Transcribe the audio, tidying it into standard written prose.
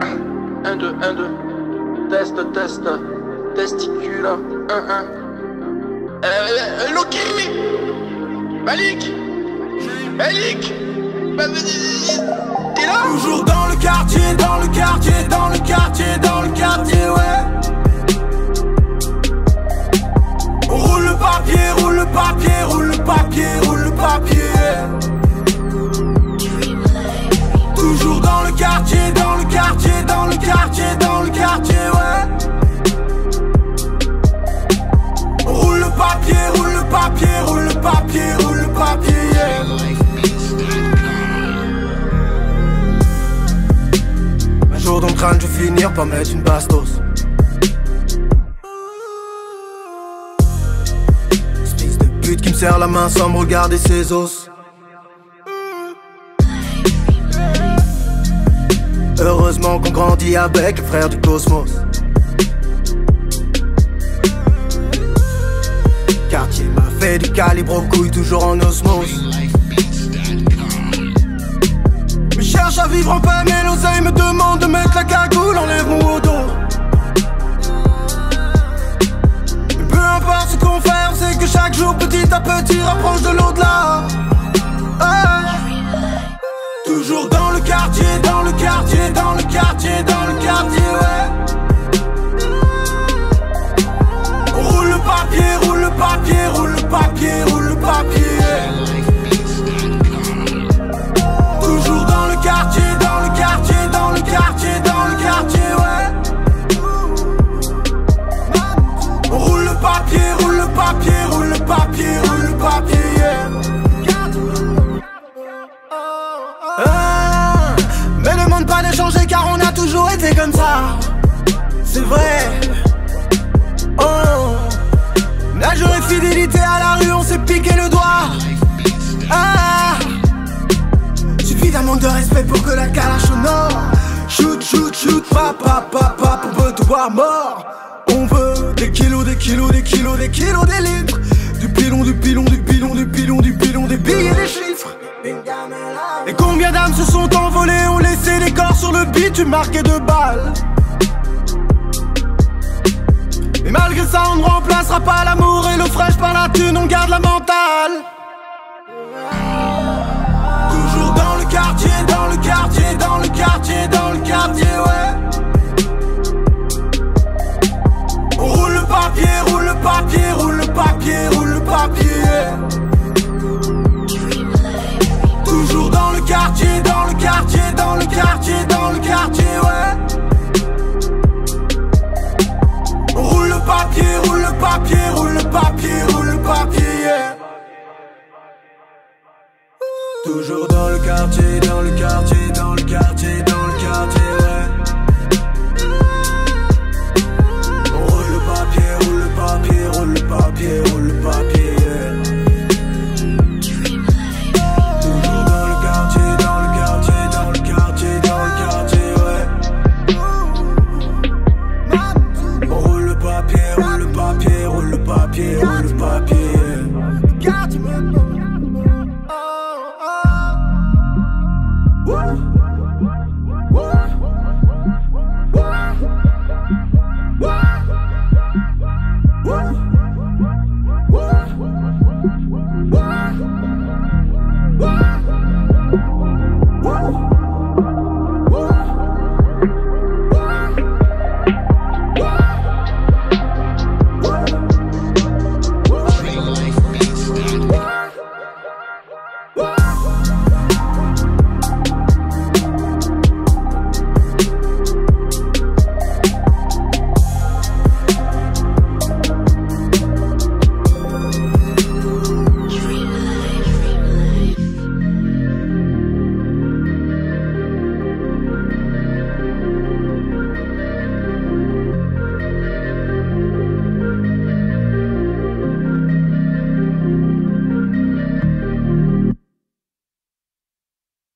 1, 2, 1, 2. Test, test. Testicule. 1, 1. Loki. Malik. Malik. T'es là? Toujours dans le quartier, dans le quartier, dans le quartier, dans le quartier, ouais. On roule le papier, roule le papier, roule le papier, roule le papier. Toujours dans le quartier, dans le quartier, dans le quartier, dans le quartier, ouais. On roule le papier, roule le papier, roule le papier, roule le papier, yeah. Un jour dans le crâne, je vais finir par mettre une bastos. Espèce de pute qui me serre la main sans me regarder ses os. Heureusement qu'on grandit avec le frère du cosmos. Quartier m'a fait du calibre aux couilles, toujours en osmose. Je cherche à vivre en paix, mais l'oseille me demande de mettre la cagoule, enlève mon dos. Peu importe ce qu'on fait, on sait que chaque jour petit à petit rapproche de l'au-delà. Toujours dans le quartier, dans le quartier, dans le quartier, dans le quartier, ouais. On roule le papier, roule le papier, roule le papier, roule le papier. Toujours dans le quartier, dans le quartier, dans le quartier, dans le quartier, ouais. On roule le papier, roule le papier, roule le papier, roule le papier, yeah. Me demande pas de changer car on a toujours été comme ça. C'est vrai. Oh, la journée fidélité à la rue, on s'est piqué le doigt. Suffit d'un manque de respect pour que la calache honore. Shoot, shoot, shoot, papa, papa, on veut te voir mort. On veut des kilos, des kilos, des kilos, des kilos, des litres. Du pilon, du pilon, du pilon, du pilon, du pilon, des billets, des chiffres. Et combien d'âmes se sont envolées, ont laissé les corps sur le bitume marqué de balles. Mais malgré ça on ne remplacera pas l'amour et l'eau fraîche par la thune, on garde la mentale. Toujours dans le quartier, dans le quartier, dans le quartier, dans le quartier.